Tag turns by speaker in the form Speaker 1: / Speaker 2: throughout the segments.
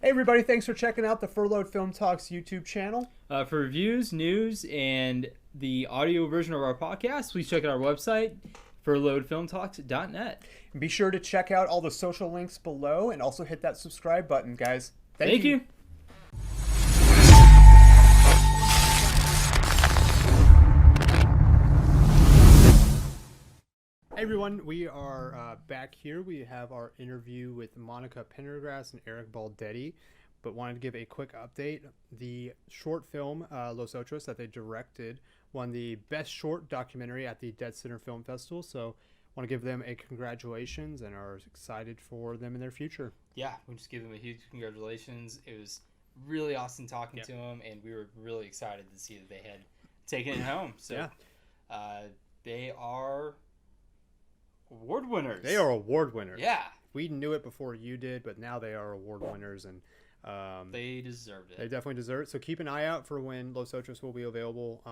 Speaker 1: Hey everybody, thanks for checking out the Furloughed Film Talks YouTube channel.
Speaker 2: For reviews, news, and the audio version of our podcast, please check out our website, furloughedfilmtalks.net.
Speaker 1: And be sure to check out all the social links below and also hit that subscribe button, guys.
Speaker 2: Thank you.
Speaker 1: Hey everyone, we are back here. We have our interview with Monica Pendergrass and Eric Baldetti, but wanted to give a quick update. The short film, Los Otros, that they directed won the Best Short Documentary at the deadCenter Film Festival, so want to give them a congratulations and are excited for them in their future.
Speaker 2: Yeah, we just give them a huge congratulations. It was really awesome talking to them, and we were really excited to see that they had taken it home. So they are award winners.
Speaker 1: They are award winners.
Speaker 2: Yeah.
Speaker 1: We knew it before you did, but now they are award winners, and
Speaker 2: they deserved it.
Speaker 1: They definitely deserve it. So keep an eye out for when Los Otros will be available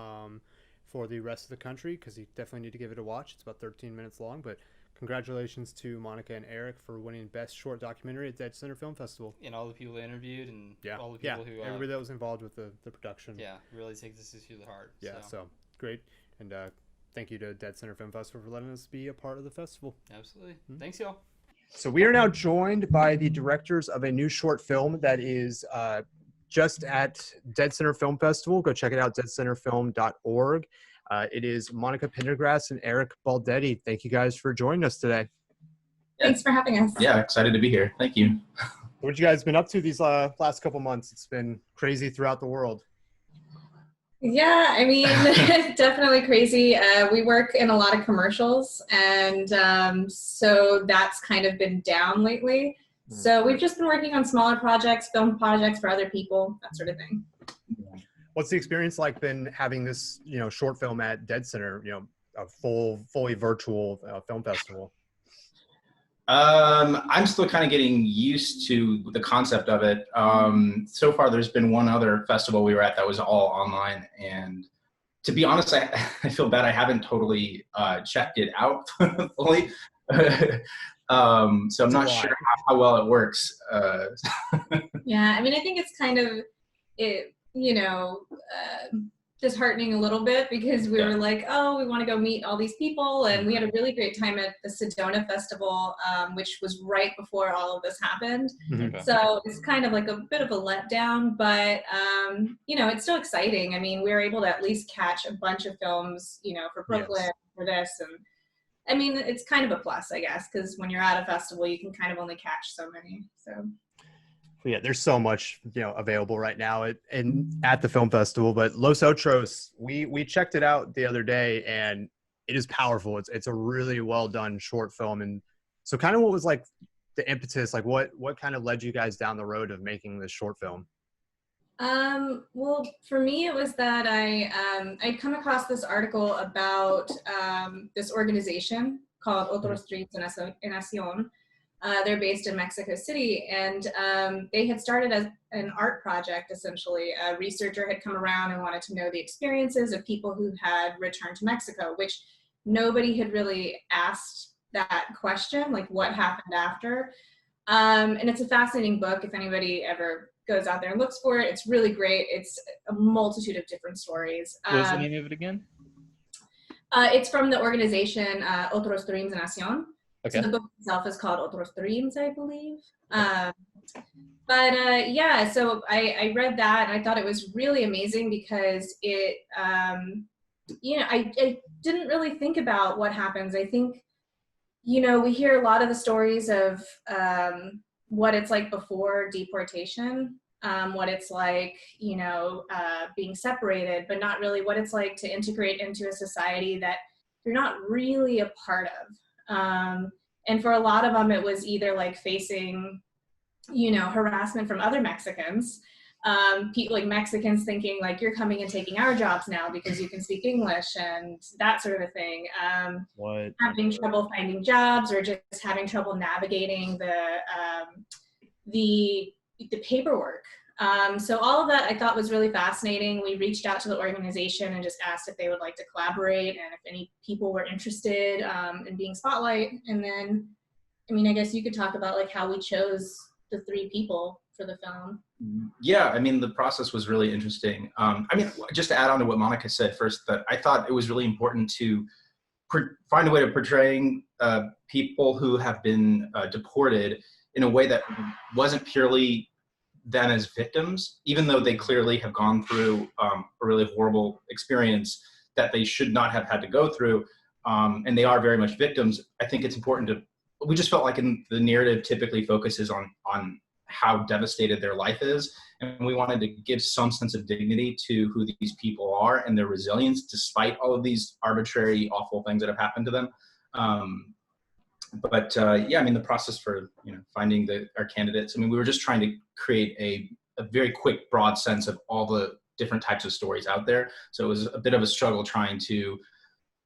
Speaker 1: for the rest of the country, because you definitely need to give it a watch. It's about 13 minutes long, but congratulations to Monica and Eric for winning Best Short Documentary at deadCenter Film Festival.
Speaker 2: And all the people they interviewed, and all the people who...
Speaker 1: everybody that was involved with the production.
Speaker 2: Yeah, really take this issue to the heart.
Speaker 1: Yeah, so great. And thank you to deadCenter Film Festival for letting us be a part of the festival.
Speaker 2: Absolutely. Thanks, y'all.
Speaker 1: So we are now joined by the directors of a new short film that is just at deadCenter Film Festival. Go check it out, deadcenterfilm.org. It is Monica Pendergrass and Eric Baldetti. Thank you guys for joining us today.
Speaker 3: Thanks for having us.
Speaker 4: Yeah, excited to be here. Thank you.
Speaker 1: What have you guys been up to these last couple months? It's been crazy throughout the world.
Speaker 3: Yeah, I mean, definitely crazy. We work in a lot of commercials, and so that's kind of been down lately. So we've just been working on smaller projects, film projects for other people, that sort of thing.
Speaker 1: What's the experience like been having this, short film at deadCenter, a fully virtual film festival?
Speaker 4: I'm still kind of getting used to the concept of it. So far, there's been one other festival we were at that was all online. And to be honest, I feel bad I haven't totally checked it out fully. So I'm not sure how well it works.
Speaker 3: Yeah, I mean, I think it's kind of, disheartening a little bit, because we were like, oh, we want to go meet all these people, and we had a really great time at the Sedona Festival, which was right before all of this happened.
Speaker 1: Okay.
Speaker 3: So it's kind of like a bit of a letdown, but it's still exciting. I mean, we were able to at least catch a bunch of films, for Brooklyn, for this, and I mean, it's kind of a plus, I guess, because when you're at a festival, you can kind of only catch so many. So.
Speaker 1: Yeah, there's so much available right now at the film festival. But Los Otros, we checked it out the other day, and it is powerful. It's a really well done short film. And so, kind of, what was like the impetus? Like, what kind of led you guys down the road of making this short film?
Speaker 3: Well, for me, it was that I'd come across this article about this organization called Otros Interview. They're based in Mexico City, and they had started as an art project, essentially. A researcher had come around and wanted to know the experiences of people who had returned to Mexico, which nobody had really asked that question, like what happened after. And it's a fascinating book. If anybody ever goes out there and looks for it, it's really great. It's a multitude of different stories.
Speaker 2: What was the name of it again?
Speaker 3: It's from the organization Otros Interview.
Speaker 2: Okay.
Speaker 3: So the book itself is called Otros Dreams, I believe. So I read that, and I thought it was really amazing, because it, I didn't really think about what happens. I think, we hear a lot of the stories of what it's like before deportation, what it's like, being separated, but not really what it's like to integrate into a society that you're not really a part of. And for a lot of them, it was either like facing, harassment from other Mexicans, people like Mexicans thinking like, you're coming and taking our jobs now because you can speak English, and that sort of thing. Having trouble finding jobs, or just having trouble navigating the paperwork. So all of that I thought was really fascinating. We reached out to the organization and just asked if they would like to collaborate, and if any people were interested in being spotlight. And then, I mean, I guess you could talk about like how we chose the 3 people for the film?
Speaker 4: Yeah, I mean, the process was really interesting. I mean, just to add on to what Monica said first, that I thought it was really important to find a way of portraying people who have been deported in a way that wasn't purely them as victims, even though they clearly have gone through a really horrible experience that they should not have had to go through, and they are very much victims. I think it's important to, we just felt like the narrative typically focuses on how devastated their life is, and we wanted to give some sense of dignity to who these people are and their resilience despite all of these arbitrary, awful things that have happened to them. Yeah, I mean, the process for finding our candidates, I mean, we were just trying to create a very quick, broad sense of all the different types of stories out there. So it was a bit of a struggle trying to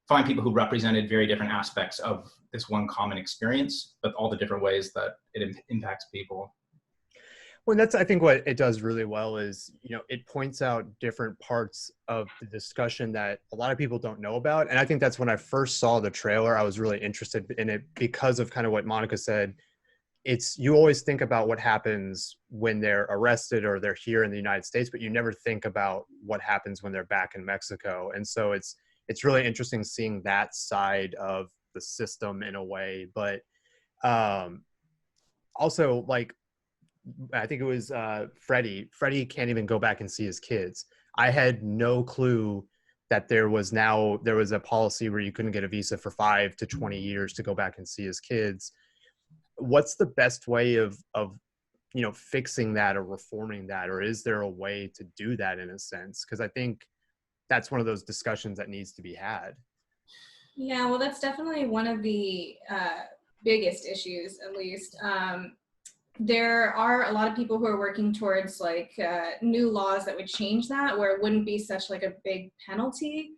Speaker 4: find people who represented very different aspects of this one common experience, but all the different ways that it impacts people.
Speaker 1: Well, that's, I think what it does really well is, it points out different parts of the discussion that a lot of people don't know about. And I think that's when I first saw the trailer, I was really interested in it because of kind of what Monica said. You always think about what happens when they're arrested or they're here in the United States, but you never think about what happens when they're back in Mexico. And so it's really interesting seeing that side of the system in a way. But also, like, I think it was Freddy. Freddy can't even go back and see his kids. I had no clue that there was a policy where you couldn't get a visa for 5 to 20 years to go back and see his kids. What's the best way of fixing that or reforming that, or is there a way to do that in a sense? Because I think that's one of those discussions that needs to be had. Yeah,
Speaker 3: well, that's definitely one of the biggest issues, at least. There are a lot of people who are working towards like new laws that would change that, where it wouldn't be such like a big penalty.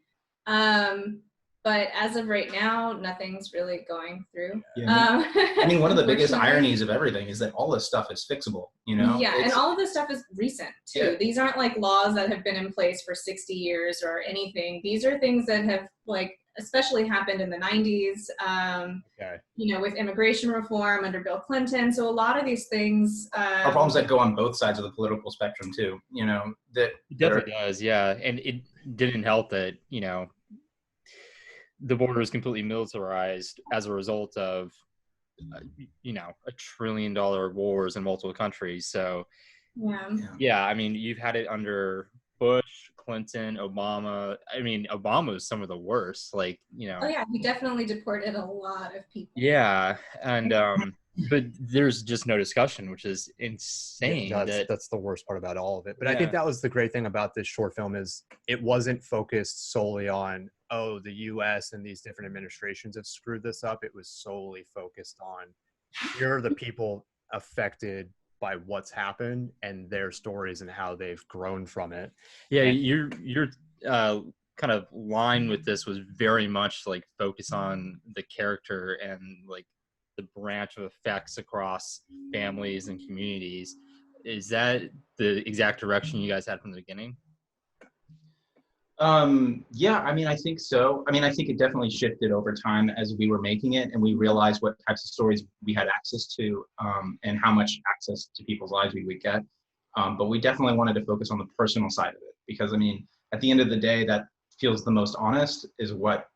Speaker 3: But as of right now, nothing's really going through.
Speaker 4: Yeah, I mean, one of the biggest ironies of everything is that all this stuff is fixable,
Speaker 3: Yeah, and all of this stuff is recent too.
Speaker 4: Yeah.
Speaker 3: These aren't like laws that have been in place for 60 years or anything. These are things that have like especially happened in the 90s, with immigration reform under Bill Clinton. So a lot of these things
Speaker 4: are problems that go on both sides of the political spectrum too, that
Speaker 2: it definitely does. Yeah. And it didn't help that, the border is completely militarized as a result of, $1 trillion wars in multiple countries. So yeah, I mean, you've had it under Bush, Clinton, Obama. I mean, Obama was some of the worst, like,
Speaker 3: Oh yeah, he definitely deported a lot of people.
Speaker 2: Yeah. And, but there's just no discussion, which is insane.
Speaker 1: Yeah, that's the worst part about all of it. But I think that was the great thing about this short film is it wasn't focused solely on, the U.S. and these different administrations have screwed this up. It was solely focused on here are the people affected by what's happened and their stories and how they've grown from it.
Speaker 2: Yeah, your kind of line with this was very much like focus on the character and like the branch of effects across families and communities. Is that the exact direction you guys had from the beginning?
Speaker 4: Yeah, I mean, I think so. I mean, I think it definitely shifted over time as we were making it and we realized what types of stories we had access to, and how much access to people's lives we would get. But we definitely wanted to focus on the personal side of it because, I mean, at the end of the day, that feels the most honest is what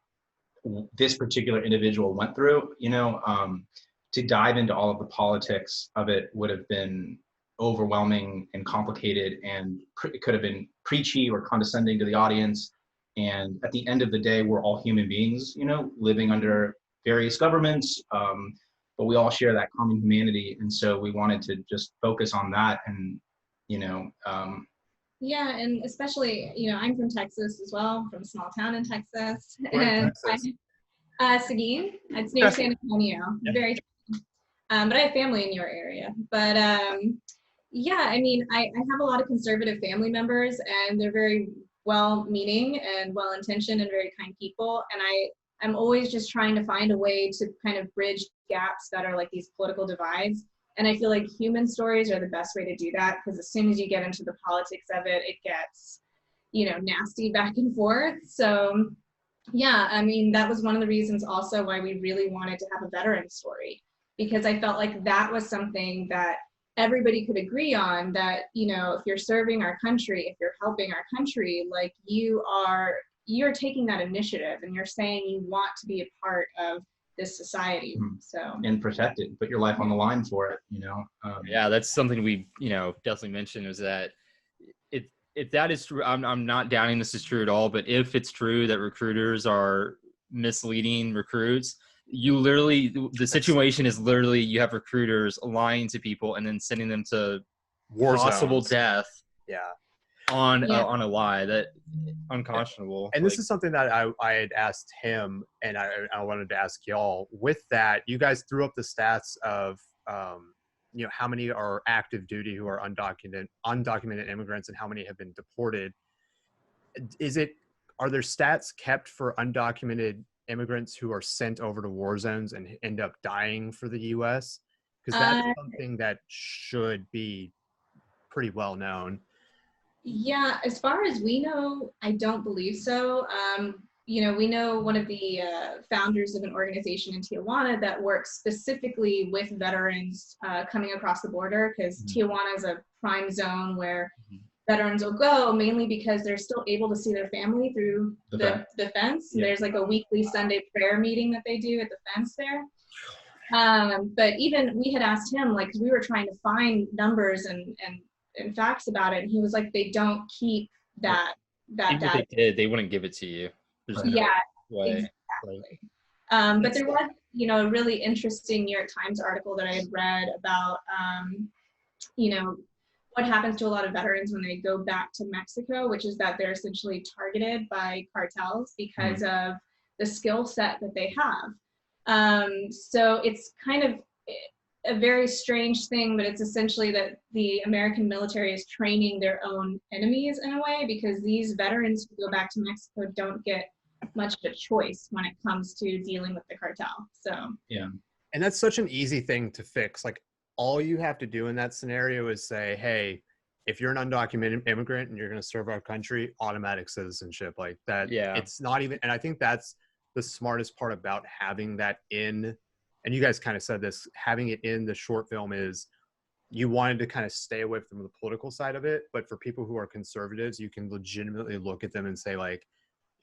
Speaker 4: this particular individual went through. To dive into all of the politics of it would have been overwhelming and complicated, and it could have been preachy or condescending to the audience. And at the end of the day, we're all human beings, living under various governments, but we all share that common humanity. And so we wanted to just focus on that. And,
Speaker 3: yeah, and especially, I'm from Texas as well, from a small town in Texas.
Speaker 1: Where in
Speaker 3: Seguin. It's near San Antonio. Yeah. Very but I have family in your area. But yeah, I mean, I have a lot of conservative family members, and they're very well-meaning and well-intentioned and very kind people. And I'm always just trying to find a way to kind of bridge gaps that are like these political divides. And I feel like human stories are the best way to do that, because as soon as you get into the politics of it, it gets, nasty back and forth. So yeah, I mean, that was one of the reasons also why we really wanted to have a veteran story, because I felt like that was something that everybody could agree on that, you know, if you're serving our country, if you're helping our country, like you're taking that initiative and you're saying you want to be a part of this society. So
Speaker 4: and protect it, put your life on the line for it, you know.
Speaker 5: Yeah, that's something we, you know, definitely mentioned, is that if that is true, I'm not doubting this is true at all, but if it's true that recruiters are misleading recruits, you literally, the situation is literally you have recruiters lying to people and then sending them to
Speaker 1: War
Speaker 5: possible
Speaker 1: zones.
Speaker 5: death
Speaker 1: Yeah.
Speaker 5: on a lie. That unconscionable.
Speaker 1: And this is something that I had asked him, and I wanted to ask y'all. With that, you guys threw up the stats of you know, how many are active duty who are undocumented immigrants and how many have been deported. Are there stats kept for undocumented immigrants who are sent over to war zones and end up dying for the U.S.? Because that's something that should be pretty well known.
Speaker 3: Yeah, as far as we know, I don't believe so. You know, we know one of the founders of an organization in Tijuana that works specifically with veterans coming across the border, because Tijuana is a prime zone where veterans will go, mainly because they're still able to see their family through the fence. Yeah. There's like a weekly Sunday prayer meeting that they do at the fence there. But even we had asked him, like, 'cause we were trying to find numbers and facts about it, and he was like, they don't keep that
Speaker 5: Even
Speaker 3: data.
Speaker 5: if they did, they wouldn't give it to you. There's no way.
Speaker 3: Exactly. But there was, you know, a really interesting New York Times article that I had read about, you know, what happens to a lot of veterans when they go back to Mexico, which is that they're essentially targeted by cartels because of the skill set that they have. So it's kind of a very strange thing, but it's essentially that the American military is training their own enemies in a way, because these veterans who go back to Mexico don't get much of a choice when it comes to dealing with the cartel. So
Speaker 4: yeah,
Speaker 1: and that's such an easy thing to fix. Like, all you have to do in that scenario is say, hey, if you're an undocumented immigrant and you're going to serve our country, automatic citizenship. Like that.
Speaker 5: Yeah,
Speaker 1: it's not even, and I think that's the smartest part about having that in, and you guys kind of said this, having it in the short film, is you wanted to kind of stay away from the political side of it. But for people who are conservatives, you can legitimately look at them and say, like,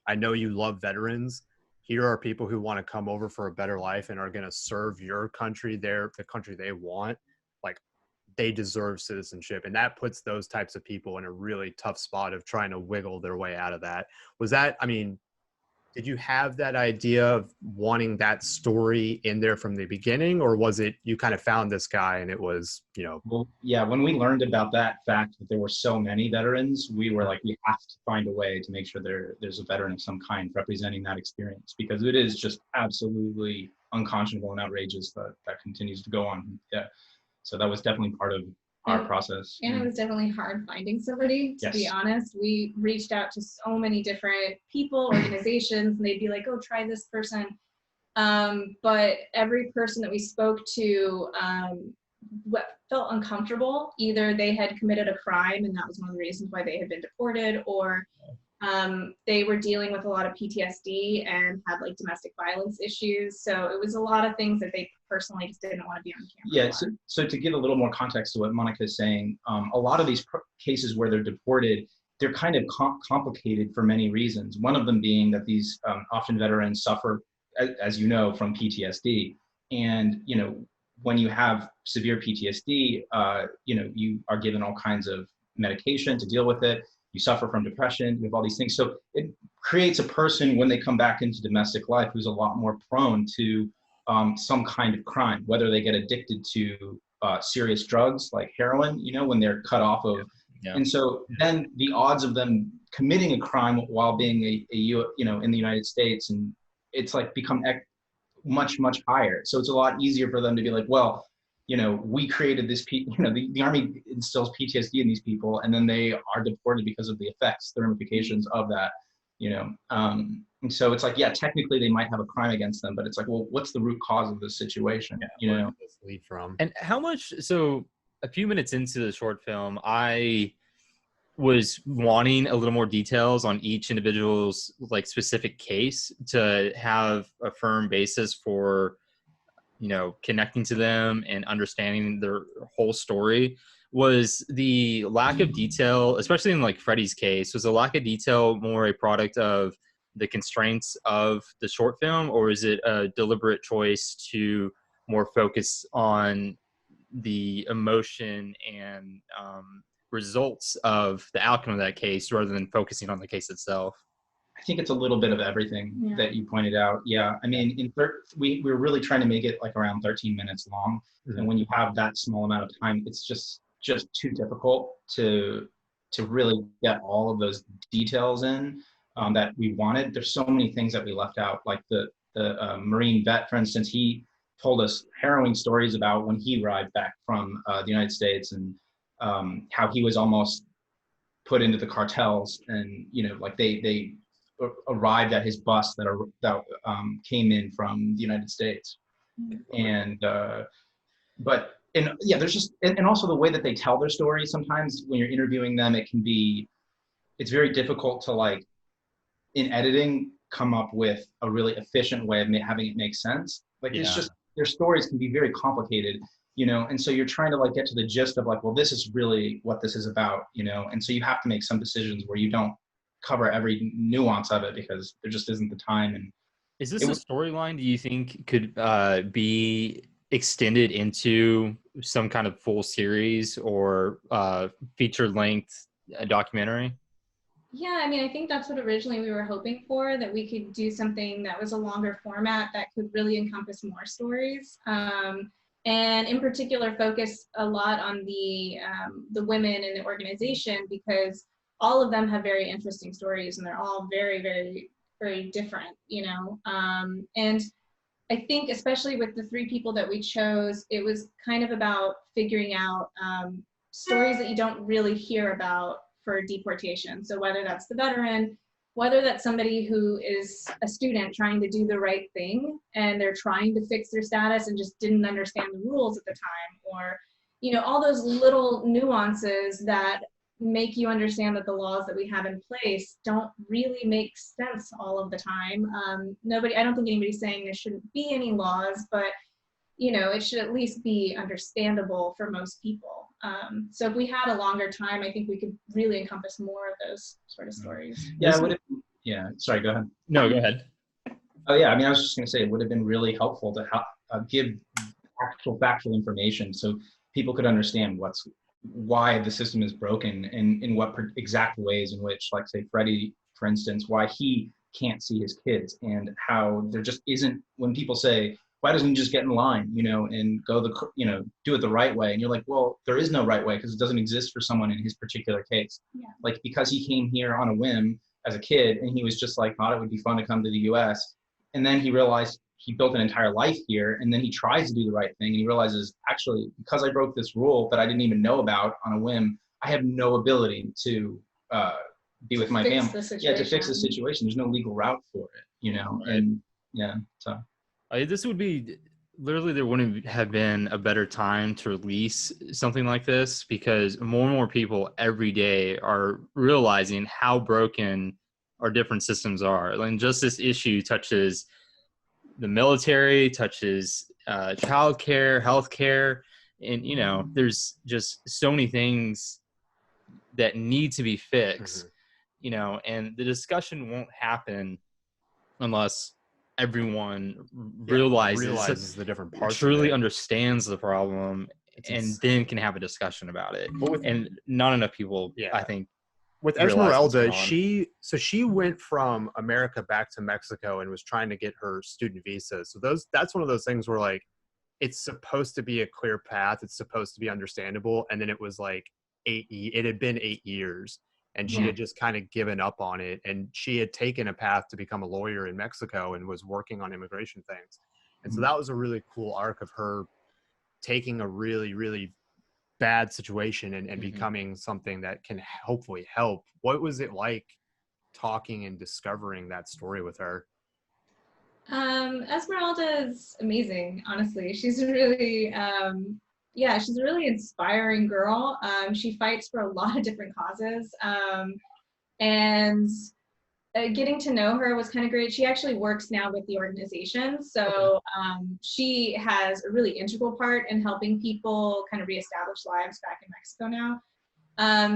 Speaker 1: I know you love veterans. Here are people who want to come over for a better life and are going to serve your country, the country they want. Like, they deserve citizenship. And that puts those types of people in a really tough spot of trying to wiggle their way out of that. Was that, I mean, did you have that idea of wanting that story in there from the beginning, or was it you kind of found this guy and it was, you know?
Speaker 4: Well, yeah, when we learned about that fact that there were so many veterans, we were like, we have to find a way to make sure there's a veteran of some kind representing that experience, because it is just absolutely unconscionable and outrageous that continues to go on. Yeah, so that was definitely part of our process.
Speaker 3: And it was definitely hard finding somebody, to be honest. We reached out to so many different people, organizations, and they'd be like, oh, try this person. But every person that we spoke to felt uncomfortable. Either they had committed a crime and that was one of the reasons why they had been deported, or they were dealing with a lot of PTSD and had like domestic violence issues. So it was a lot of things that they personally just didn't want to be on camera.
Speaker 4: Yeah, so to give a little more context to what Monica is saying, a lot of these cases where they're deported, they're kind of complicated for many reasons. One of them being that these often veterans suffer, as you know, from PTSD. And, you know, when you have severe PTSD, you know, you are given all kinds of medication to deal with it. You suffer from depression, you have all these things. So it creates a person when they come back into domestic life who's a lot more prone to some kind of crime, whether they get addicted to serious drugs like heroin, you know, when they're cut off of. Yeah. And so then the odds of them committing a crime while being you know, in the United States, and it's like become much, much higher. So it's a lot easier for them to be like, well, you know, we created this, you know, the Army instills PTSD in these people, and then they are deported because of the effects, the ramifications of that, you know. And so it's like, yeah, technically they might have a crime against them, but it's like, well, what's the root cause of this situation? Yeah, you know,
Speaker 1: lead from.
Speaker 5: And how much, so a few minutes into the short film, I was wanting a little more details on each individual's like specific case to have a firm basis for, connecting to them and understanding their whole story. Was the lack of detail, especially in like Freddy's case, was the lack of detail more a product of the constraints of the short film, or is it a deliberate choice to more focus on the emotion and results of the outcome of that case rather than focusing on the case itself?
Speaker 4: I think it's a little bit of everything that you pointed out. Yeah, I mean, we're really trying to make it like around 13 minutes long, and when you have that small amount of time, it's just too difficult to really get all of those details in that we wanted. There's so many things that we left out, like the Marine vet, for instance. He told us harrowing stories about when he arrived back from the United States, and how he was almost put into the cartels, and like they arrived at his bus that came in from the United States. And but there's just and also the way that they tell their stories. Sometimes when you're interviewing them, it's very difficult to, like, in editing, come up with a really efficient way of having it make sense. Like, it's just, their stories can be very complicated, and so you're trying to, like, get to the gist of, like, well, this is really what this is about, and so you have to make some decisions where you don't cover every nuance of it because there just isn't the time. And
Speaker 5: is this a storyline, do you think, could be extended into some kind of full series or feature-length documentary?
Speaker 3: Yeah, I mean, I think that's what originally we were hoping for, that we could do something that was a longer format that could really encompass more stories, and in particular focus a lot on the women in the organization, because all of them have very interesting stories and they're all very, very, very different, and I think especially with the 3 people that we chose, it was kind of about figuring out stories that you don't really hear about for deportation. So whether that's the veteran, whether that's somebody who is a student trying to do the right thing and they're trying to fix their status and just didn't understand the rules at the time, or all those little nuances that make you understand that the laws that we have in place don't really make sense all of the time. I don't think anybody's saying there shouldn't be any laws, but it should at least be understandable for most people. So if we had a longer time, I think we could really encompass more of those sort of stories.
Speaker 4: Sorry, go ahead.
Speaker 5: No, go ahead.
Speaker 4: Oh yeah, I mean, I was just going to say, it would have been really helpful to give actual factual information so people could understand why the system is broken, and in what exact ways in which, like, say, Freddy, for instance, why he can't see his kids, and how there just isn't, when people say, why doesn't he just get in line, and go do it the right way? And you're like, well, there is no right way because it doesn't exist for someone in his particular case.
Speaker 3: Yeah.
Speaker 4: Like, because he came here on a whim as a kid, and he was just like, thought it would be fun to come to the US. And then he realized he built an entire life here, and then he tries to do the right thing, and he realizes, actually, because I broke this rule that I didn't even know about on a whim, I have no ability to be with my family. To fix the situation. There's no legal route for it,
Speaker 5: Right.
Speaker 4: And so.
Speaker 5: This would be, literally, there wouldn't have been a better time to release something like this, because more and more people every day are realizing how broken our different systems are. And just this issue touches the military, touches childcare, healthcare, and there's just so many things that need to be fixed. And the discussion won't happen unless everyone realizes
Speaker 1: the different parts,
Speaker 5: truly understands the problem, and then can have a discussion about it. And not enough people, I think.
Speaker 1: With Esmerelda, she went from America back to Mexico and was trying to get her student visa. So that's one of those things where, like, it's supposed to be a clear path. It's supposed to be understandable. And then it was like it had been 8 years, and she had just kind of given up on it. And she had taken a path to become a lawyer in Mexico and was working on immigration things. And so that was a really cool arc of her taking a really, really bad situation and becoming something that can hopefully help. What was it like talking and discovering that story with her?
Speaker 3: Esmerelda is amazing, honestly. She's really she's a really inspiring girl. She fights for a lot of different causes, and getting to know her was kind of great. She actually works now with the organization. So she has a really integral part in helping people kind of reestablish lives back in Mexico now.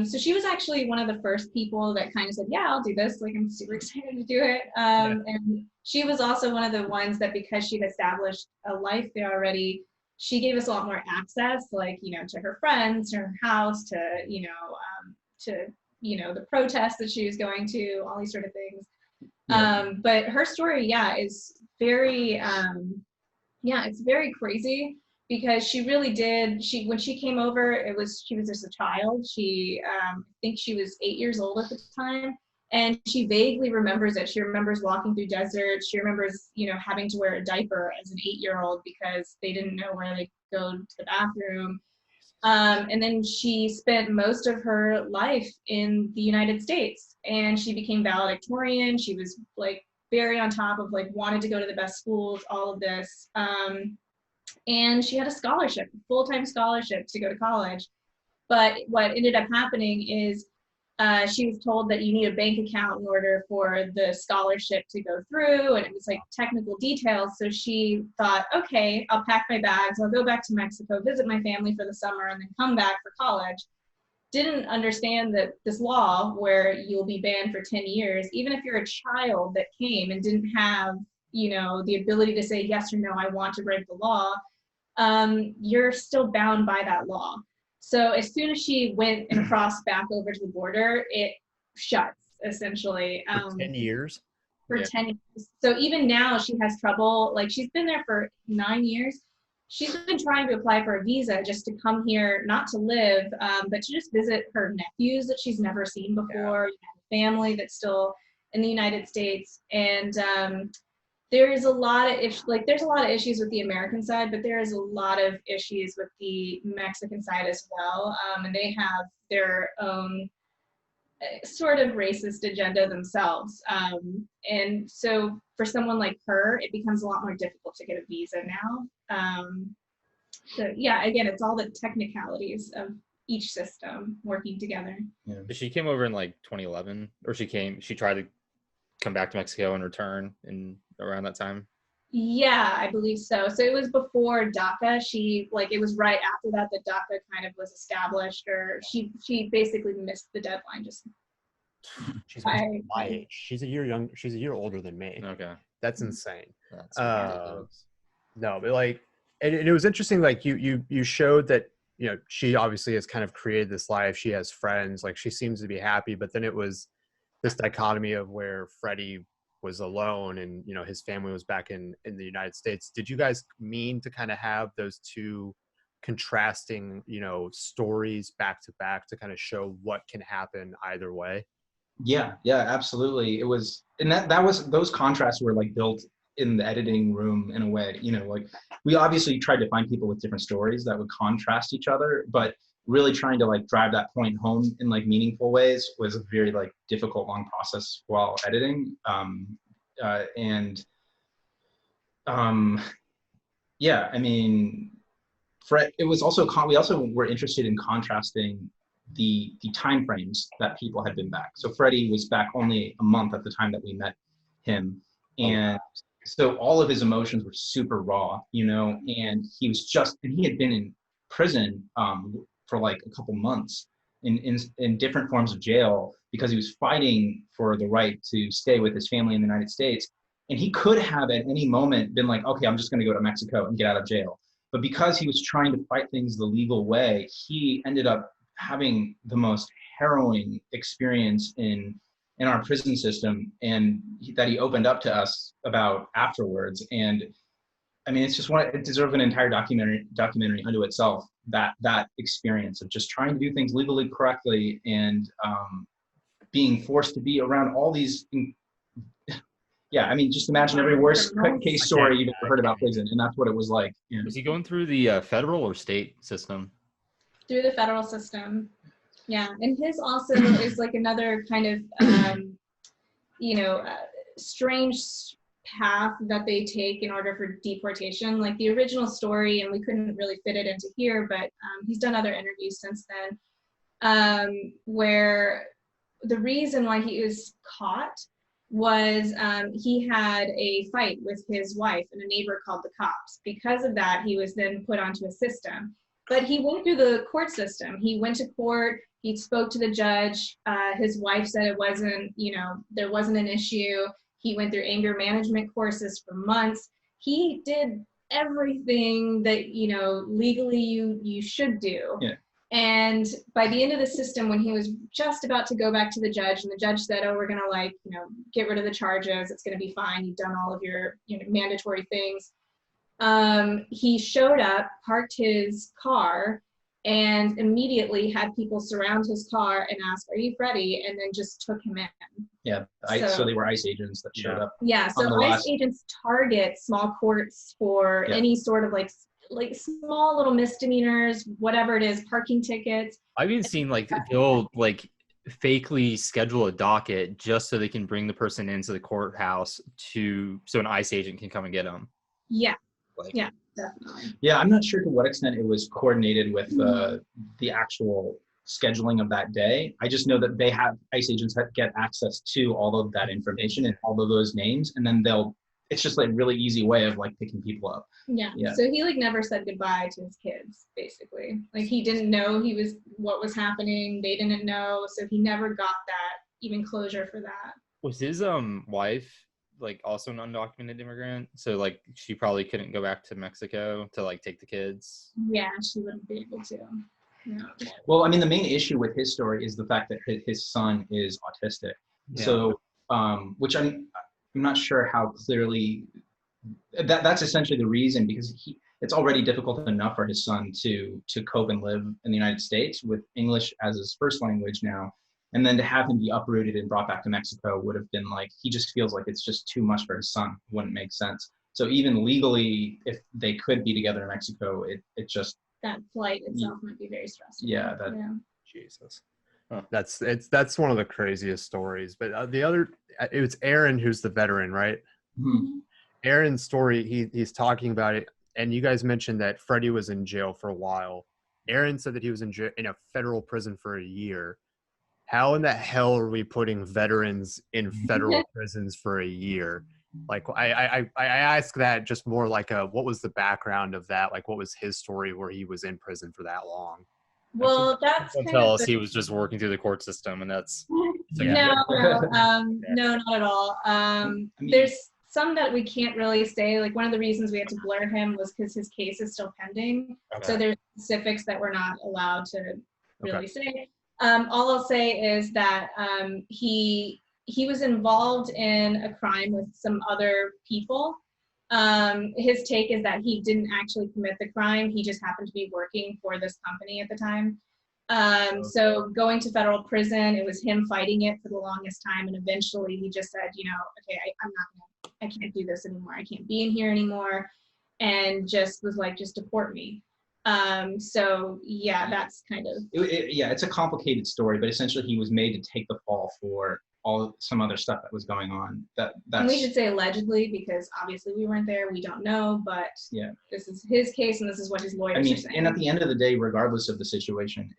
Speaker 3: So she was actually one of the first people that kind of said, yeah, I'll do this. Like, I'm super excited to do it. And she was also one of the ones that, because she'd established a life there already, she gave us a lot more access, like, you know, to her friends, to her house, to, the protests that she was going to, all these sort of things. But her story, is very, it's very crazy, because she really did, when she came over, she was just a child. She, I think she was 8 years old at the time. And she vaguely remembers it. She remembers walking through deserts. She remembers, having to wear a diaper as an 8-year-old because they didn't know where they could go to the bathroom. And then she spent most of her life in the United States, and she became valedictorian. She was like very on top of, like, wanted to go to the best schools, all of this. And she had a scholarship, a full-time scholarship to go to college. But what ended up happening is she was told that you need a bank account in order for the scholarship to go through, and it was like technical details. So she thought, okay, I'll pack my bags, I'll go back to Mexico, visit my family for the summer, and then come back for college. Didn't understand that this law where you'll be banned for 10 years, even if you're a child that came and didn't have, the ability to say yes or no, I want to break the law, you're still bound by that law. So as soon as she went and crossed back over to the border, it shuts, essentially.
Speaker 6: For 10 years?
Speaker 3: For 10 years. So even now she has trouble. Like, she's been there for 9 years. She's been trying to apply for a visa just to come here, not to live, but to just visit her nephews that she's never seen before, family that's still in the United States. And there's a lot of issues with the American side, but there is a lot of issues with the Mexican side as well. And they have their own sort of racist agenda themselves. And so for someone like her, it becomes a lot more difficult to get a visa now. So yeah, again, it's all the technicalities of each system working together.
Speaker 5: Yeah. She came over in like 2011, or she tried to come back to Mexico and return in around that time.
Speaker 3: Yeah, I believe so. So it was before DACA. It was right after that DACA kind of was established, or she basically missed the deadline.
Speaker 6: She's my age. She's a year older than me.
Speaker 5: Okay.
Speaker 1: That's insane.
Speaker 5: That's ridiculous.
Speaker 1: No, but like, and it was interesting. Like you showed that, she obviously has kind of created this life. She has friends, like she seems to be happy, but then it was this dichotomy of where Freddy was alone and, his family was back in the United States. Did you guys mean to kind of have those two contrasting, stories back to back to kind of show what can happen either way?
Speaker 4: Yeah, absolutely. It was, and those contrasts were like built in the editing room in a way, like we obviously tried to find people with different stories that would contrast each other, but really trying to like drive that point home in like meaningful ways was a very like difficult, long process while editing. Yeah, I mean, it was also, we also were interested in contrasting the time frames that people had been back. So Freddy was back only a month at the time that we met him. And so all of his emotions were super raw, and he had been in prison for like a couple months in different forms of jail because he was fighting for the right to stay with his family in the United States. And he could have at any moment been like, okay, I'm just going to go to Mexico and get out of jail. But because he was trying to fight things the legal way, he ended up having the most harrowing experience in our prison system, and that he opened up to us about afterwards. And I mean, it's just it deserves an entire documentary unto itself, that experience of just trying to do things legally correctly and being forced to be around all these. Yeah, I mean, just imagine every worst case story you've ever heard about prison, and that's what it was like. Yeah.
Speaker 5: Was he going through the federal or state system?
Speaker 3: Through the federal system. Yeah, and his also is like another kind of, strange path that they take in order for deportation. Like the original story, and we couldn't really fit it into here, but he's done other interviews since then, where the reason why he was caught was he had a fight with his wife, and a neighbor called the cops. Because of that, he was then put onto a system. But he went through the court system. He went to court. He spoke to the judge. His wife said it wasn't, there wasn't an issue. He went through anger management courses for months. He did everything that, legally you should do.
Speaker 4: Yeah.
Speaker 3: And by the end of the system, when he was just about to go back to the judge, and the judge said, oh, we're going to get rid of the charges. It's going to be fine. You've done all of your mandatory things. He showed up, parked his car, and immediately had people surround his car and ask, are you Freddy? And then just took him in.
Speaker 4: Yeah, so they were ICE agents that showed up.
Speaker 3: Yeah, so ICE agents target small courts for any sort of like small little misdemeanors, whatever it is, parking tickets.
Speaker 5: I've even seen they'll fakely schedule a docket just so they can bring the person into the courthouse so an ICE agent can come and get them.
Speaker 3: Yeah. Yeah, definitely.
Speaker 4: Yeah, I'm not sure to what extent it was coordinated with the actual scheduling of that day. I just know that they have ICE agents that get access to all of that information and all of those names, and then it's just really easy way of picking people up.
Speaker 3: Yeah. So he never said goodbye to his kids, basically. He didn't know what was happening. They didn't know, so he never got that even closure for that.
Speaker 5: Was his wife also an undocumented immigrant? So she probably couldn't go back to Mexico to take the kids.
Speaker 3: Yeah, she wouldn't be able to. Yeah.
Speaker 4: Well, I mean, the main issue with his story is the fact that his son is autistic. Yeah. So, which I'm not sure how clearly that's essentially the reason, because it's already difficult enough for his son to cope and live in the United States with English as his first language now. And then to have him be uprooted and brought back to Mexico would have been he just feels like it's just too much for his son. It wouldn't make sense. So even legally, if they could be together in Mexico, it just,
Speaker 3: that flight itself might be very stressful.
Speaker 4: Yeah.
Speaker 6: Jesus. Huh. That's one of the craziest stories. But it was Aaron who's the veteran, right?
Speaker 4: Mm-hmm.
Speaker 6: Aaron's story, he's talking about it, and you guys mentioned that Freddy was in jail for a while. Aaron said that he was in a federal prison for a year. How in the hell are we putting veterans in federal prisons for a year? I ask that just more what was the background of that? What was his story where he was in prison for that long?
Speaker 3: Well, that's
Speaker 5: tell us he was just working through the court system, and that's
Speaker 3: no, not at all. There's some that we can't really say. One of the reasons we had to blur him was because his case is still pending. Okay. So there's specifics that we're not allowed to really say. All I'll say is that he was involved in a crime with some other people. His take is that he didn't actually commit the crime. He just happened to be working for this company at the time. So going to federal prison, it was him fighting it for the longest time. And eventually he just said, okay, I can't do this anymore. I can't be in here anymore. And just was just deport me. So yeah, that's kind of.
Speaker 4: It's a complicated story, but essentially he was made to take the fall for some other stuff that was going on.
Speaker 3: And we should say allegedly, because obviously we weren't there, we don't know, but this is his case and this is what his lawyers are saying.
Speaker 4: And at the end of the day, regardless of the situation,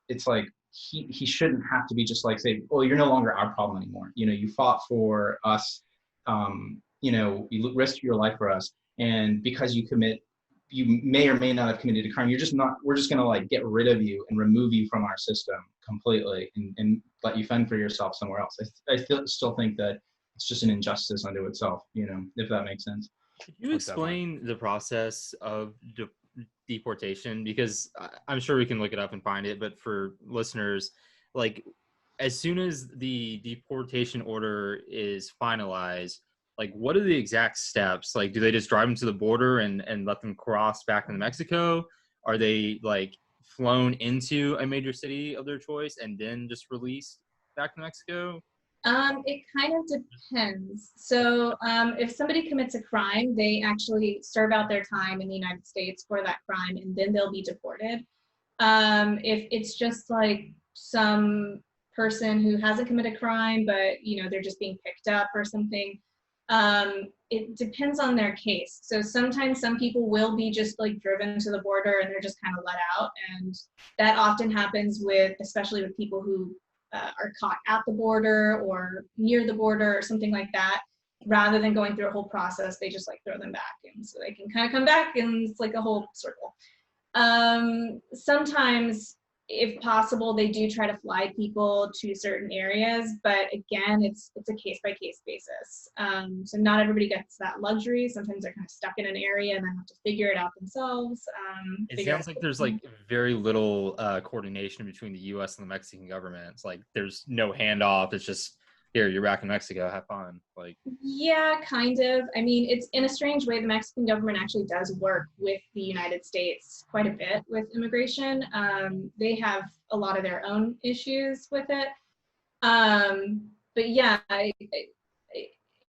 Speaker 4: it's he shouldn't have to be just say, oh, you're no longer our problem anymore. You fought for us, you risked your life for us, and because you may or may not have committed a crime, we're just going to get rid of you and remove you from our system completely and let you fend for yourself somewhere else. I still think that it's just an injustice unto itself, if that makes sense.
Speaker 5: Could you explain the process of deportation? Because I'm sure we can look it up and find it, but for listeners, as soon as the deportation order is finalized, what are the exact steps? Do they just drive them to the border and let them cross back into Mexico? Are they flown into a major city of their choice and then just released back to Mexico?
Speaker 3: It kind of depends. So if somebody commits a crime, they actually serve out their time in the United States for that crime, and then they'll be deported. If it's just some person who hasn't committed a crime, but they're just being picked up or something, it depends on their case. So sometimes some people will be just driven to the border and they're just kind of let out, and that often happens especially with people who are caught at the border or near the border or something like that. Rather than going through a whole process, they just like throw them back, and so they can kind of come back, and it's like a whole circle. Sometimes, if possible, they do try to fly people to certain areas, but again, it's a case-by-case basis. So not everybody gets that luxury. Sometimes they're kind of stuck in an area and then have to figure it out themselves.
Speaker 5: It sounds like there's like very little coordination between the U.S. and the Mexican government. It's like there's no handoff. It's just, here, you're back in Mexico, have fun. Like,
Speaker 3: yeah, kind of. I mean, it's in a strange way, the Mexican government actually does work with the United States quite a bit with immigration. They have a lot of their own issues with it. But yeah,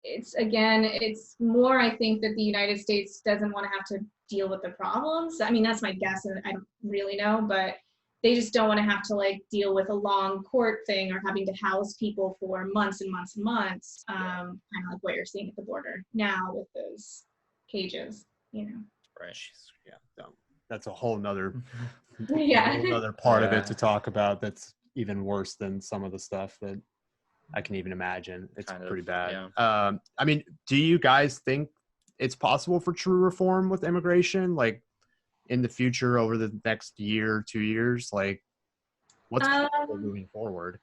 Speaker 3: it's more, I think, that the United States doesn't want to have to deal with the problems. I mean, that's my guess, and I don't really know, but they just don't want to have to like deal with a long court thing or having to house people for months and months and months, kind of like what you're seeing at the border now with those cages, you know.
Speaker 5: right.
Speaker 6: Yeah, that's a whole nother,
Speaker 3: Yeah.
Speaker 6: whole nother part of it to talk about. That's even worse than some of the stuff that I can even imagine. It's
Speaker 5: Kind of,
Speaker 6: pretty bad.
Speaker 5: yeah.
Speaker 6: I mean, do you guys think it's possible for true reform with immigration? Like, in the future, over the next year, 2 years, like what's possible moving forward?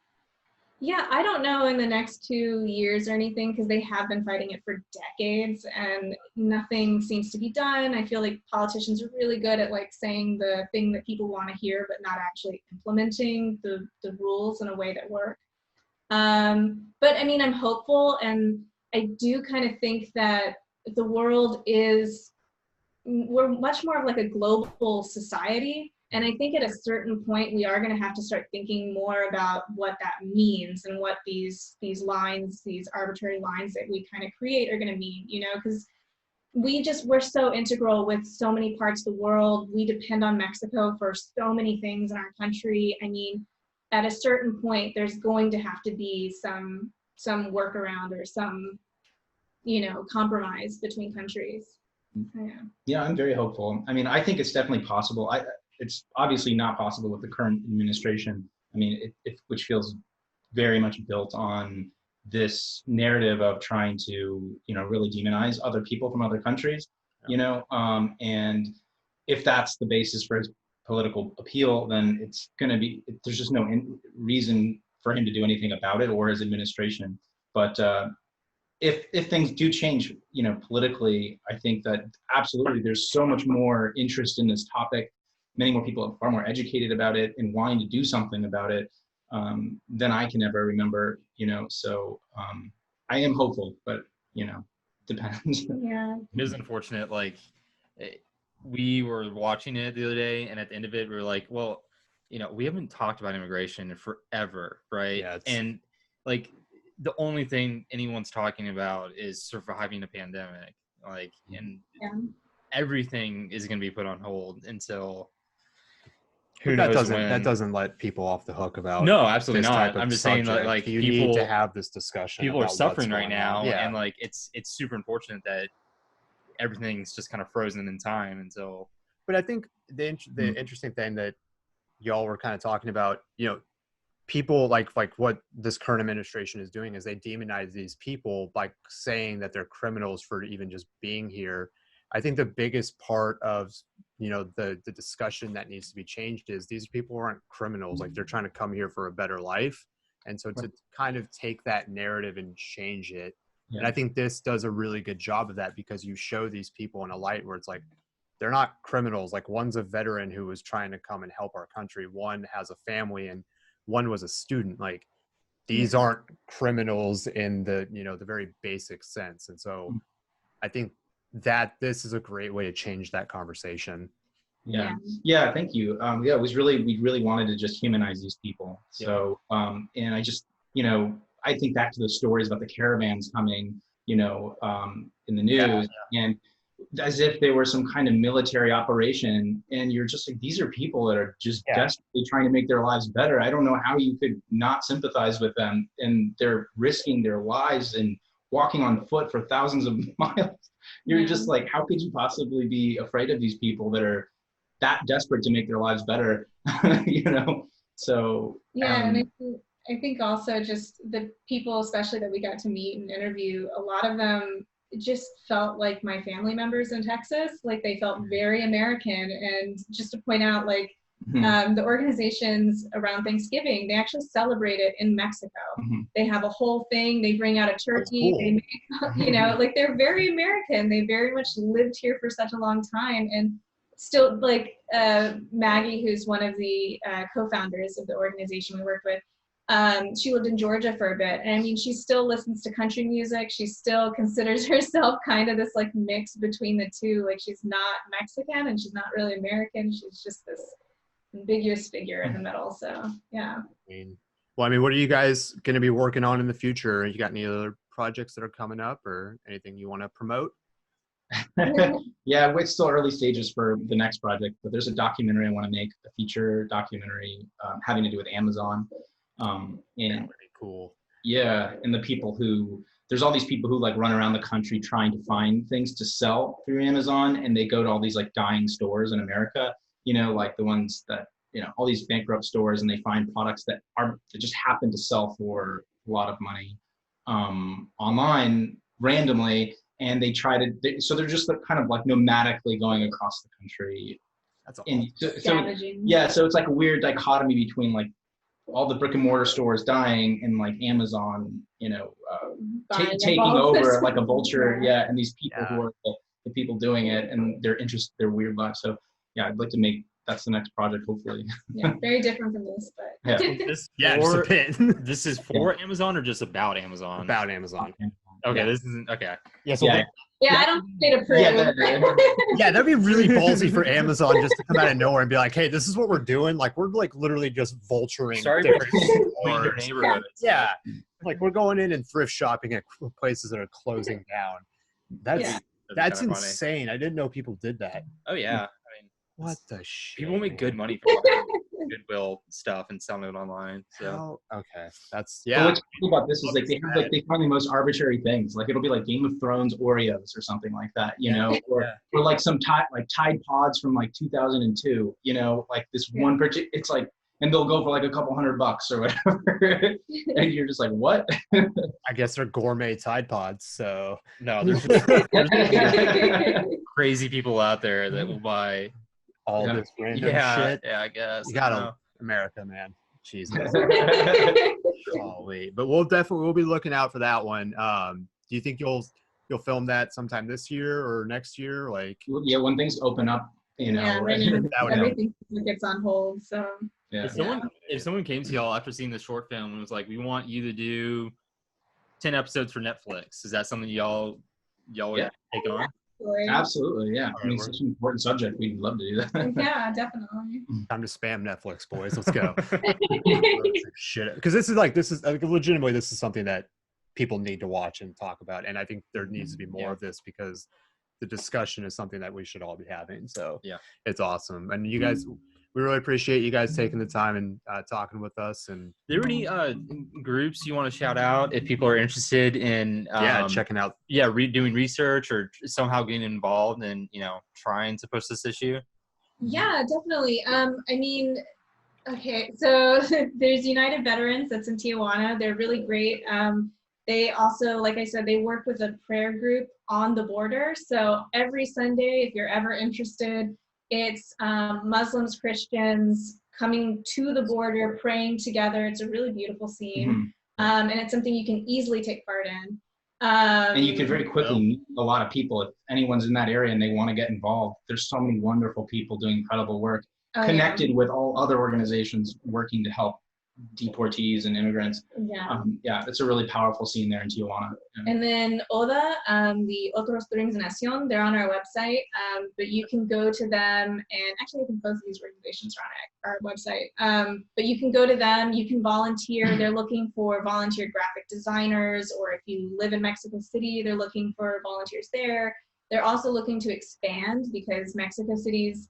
Speaker 3: Yeah, I don't know in the next 2 years or anything, because they have been fighting it for decades and nothing seems to be done. I feel like politicians are really good at like saying the thing that people want to hear, but not actually implementing the rules in a way that work. But I mean, I'm hopeful, and I do kind of think that the world we're much more of like a global society. And I think at a certain point, we are going to have to start thinking more about what that means and what these lines, these arbitrary lines that we kind of create are going to mean, you know, because we're so integral with so many parts of the world. We depend on Mexico for so many things in our country. I mean, at a certain point, there's going to have to be some workaround or some, you know, compromise between countries.
Speaker 4: Yeah, I'm very hopeful. I mean, I think it's definitely possible. It's obviously not possible with the current administration. I mean, which feels very much built on this narrative of trying to, you know, really demonize other people from other countries, you know, and if that's the basis for his political appeal, then it's going to be, there's just no reason for him to do anything about it, or his administration. But if things do change, you know, politically, I think that absolutely there's so much more interest in this topic. Many more people are far more educated about it and wanting to do something about it than I can ever remember, you know. So I am hopeful, but, you know, depends.
Speaker 3: Yeah.
Speaker 5: It is unfortunate. Like, we were watching it the other day, and at the end of it, we were like, well, you know, we haven't talked about immigration in forever, right?
Speaker 6: Yeah,
Speaker 5: and like, the only thing anyone's talking about is surviving a pandemic, like, and everything is going to be put on hold until who knows when.
Speaker 6: That doesn't let people off the hook about
Speaker 5: no, absolutely
Speaker 6: this
Speaker 5: not.
Speaker 6: type of
Speaker 5: I'm just saying that,
Speaker 6: subject.
Speaker 5: like,
Speaker 6: you
Speaker 5: people
Speaker 6: need to have this discussion.
Speaker 5: People are
Speaker 6: about
Speaker 5: suffering
Speaker 6: what's
Speaker 5: right
Speaker 6: going
Speaker 5: now,
Speaker 6: on. Yeah.
Speaker 5: and like it's super unfortunate that everything's just kind of frozen in time until.
Speaker 6: But I think the interesting thing that y'all were kind of talking about, you know, people like what this current administration is doing is they demonize these people by saying that they're criminals for even just being here. I think the biggest part of, you know, the discussion that needs to be changed is these people aren't criminals. Like, they're trying to come here for a better life. And so to kind of take that narrative and change it. Yeah. And I think this does a really good job of that, because you show these people in a light where it's like, they're not criminals. Like, one's a veteran who was trying to come and help our country. One has a family, and one was a student. Like, these aren't criminals in the, you know, the very basic sense. And so I think that this is a great way to change that conversation.
Speaker 4: Yeah, thank you. Yeah, we really wanted to just humanize these people. So and I just, you know, I think back to the stories about the caravans coming, you know, in the news, and as if they were some kind of military operation, and you're just like, these are people that are just desperately trying to make their lives better. I don't know how you could not sympathize with them, and they're risking their lives and walking on foot for thousands of miles. You're just like, how could you possibly be afraid of these people that are that desperate to make their lives better? You know. So
Speaker 3: and I think also just the people, especially that we got to meet and interview, a lot of them just felt like my family members in Texas. Like they felt very American. And just to point out, like the organizations around Thanksgiving, they actually celebrate it in Mexico. They have a whole thing. They bring out a turkey.
Speaker 6: Cool.
Speaker 3: They make, you know, like they're very American. They very much lived here for such a long time. And still, like Maggie, who's one of the co-founders of the organization we work with, she lived in Georgia for a bit. And I mean, she still listens to country music. She still considers herself kind of this like mix between the two. Like she's not Mexican and she's not really American. She's just this ambiguous figure in the middle. So yeah.
Speaker 6: Well, I mean, what are you guys going to be working on in the future? You got any other projects that are coming up or anything you want to promote?
Speaker 4: Yeah, it's still early stages for the next project, but there's a documentary I want to make, a feature documentary having to do with Amazon. And
Speaker 6: Pretty cool.
Speaker 4: yeah, and the people who, there's all these people who like run around the country trying to find things to sell through Amazon, and they go to all these like dying stores in America, you know, like the ones that, you know, all these bankrupt stores, and they find products that just happen to sell for a lot of money online randomly, and they try to, so they're just like, kind of like nomadically going across the country.
Speaker 6: That's all.
Speaker 4: And so it's like a weird dichotomy between like all the brick and mortar stores dying and like Amazon, you know, taking over like a vulture. Yeah. And these people who are the people doing it and their weird life. So yeah, I'd like to make, that's the next project, hopefully.
Speaker 3: Yeah, very different from this, but
Speaker 5: Just
Speaker 6: a bit.
Speaker 5: This is for Amazon or just about Amazon?
Speaker 6: About Amazon.
Speaker 5: Okay, this isn't okay.
Speaker 6: Yeah, so
Speaker 3: I don't think they'd approve.
Speaker 6: yeah, that'd be really ballsy for Amazon just to come out of nowhere and be like, hey, this is what we're doing. Like, we're like literally just vulturing different
Speaker 5: their neighborhoods.
Speaker 6: Yeah, like we're going in and thrift shopping at places that are closing down. That's insane. I didn't know people did that.
Speaker 5: Oh yeah, I mean,
Speaker 6: what the shit?
Speaker 5: People make good money for Goodwill stuff and selling it online. So
Speaker 6: okay, that's
Speaker 4: So what's cool about this is like they find the most arbitrary things. Like it'll be like Game of Thrones Oreos or something like that, you know, or like some Tide Pods from like 2002, you know, like this one particular. It's like, and they'll go for like a couple $100 or whatever, and you're just like, what?
Speaker 6: I guess they're gourmet Tide Pods. So
Speaker 5: no, there's crazy people out there that will buy
Speaker 6: all this random shit.
Speaker 5: Yeah, I guess.
Speaker 6: You gotta America, man. Jesus. But we'll be looking out for that one. Do you think you'll film that sometime this year or next year? Like,
Speaker 4: yeah, when things open up, you know,
Speaker 3: everything gets on hold. So
Speaker 4: yeah.
Speaker 5: If someone came to y'all after seeing the short film and was like, we want you to do 10 episodes for Netflix, is that something y'all would take on?
Speaker 4: Absolutely, yeah. I mean, it's such an important subject. We'd love to do that.
Speaker 3: Yeah, definitely.
Speaker 6: Time to spam Netflix, boys. Let's go. Shit, because this is legitimately, this is something that people need to watch and talk about, and I think there needs to be more of this because the discussion is something that we should all be having. So yeah, it's awesome, and you guys. We really appreciate you guys taking the time and talking with us. And
Speaker 5: are there any groups you want to shout out if people are interested in
Speaker 6: checking out
Speaker 5: doing research or somehow getting involved and trying to push this issue?
Speaker 3: Yeah, definitely. I mean, okay, so there's United Veterans that's in Tijuana. They're really great. They also, like I said, they work with a prayer group on the border. So every Sunday, if you're ever interested, it's Muslims, Christians coming to the border, praying together. It's a really beautiful scene. And it's something you can easily take part in.
Speaker 4: And you can very quickly meet a lot of people. If anyone's in that area and they want to get involved, there's so many wonderful people doing incredible work, connected with all other organizations working to help deportees and immigrants. It's a really powerful scene there in Tijuana.
Speaker 3: And then ODA, the Otros Interview, they're on our website, but you can go to them, and actually I think both of these organizations are on our website, but you can go to them, you can volunteer. They're looking for volunteer graphic designers, or if you live in Mexico City, they're looking for volunteers there. They're also looking to expand because Mexico City's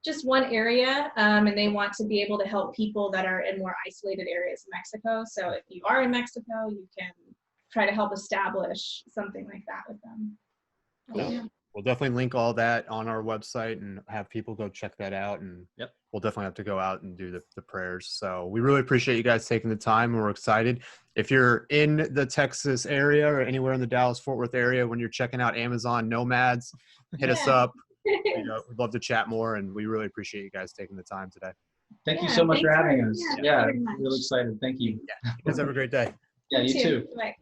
Speaker 3: just one area, and they want to be able to help people that are in more isolated areas of Mexico. So if you are in Mexico, you can try to help establish something like that with them.
Speaker 6: Cool. We'll definitely link all that on our website and have people go check that out. And
Speaker 5: Yep.
Speaker 6: We'll definitely have to go out and do the prayers. So we really appreciate you guys taking the time, and we're excited. If you're in the Texas area or anywhere in the Dallas-Fort Worth area, when you're checking out Amazon Nomads, hit us up. We'd love to chat more, and we really appreciate you guys taking the time today.
Speaker 4: Thank you so much for having us.
Speaker 3: Yeah,
Speaker 4: Yeah,
Speaker 3: very much.
Speaker 4: really excited. Thank you.
Speaker 6: You guys have a great day.
Speaker 4: Yeah, you too.
Speaker 3: Bye.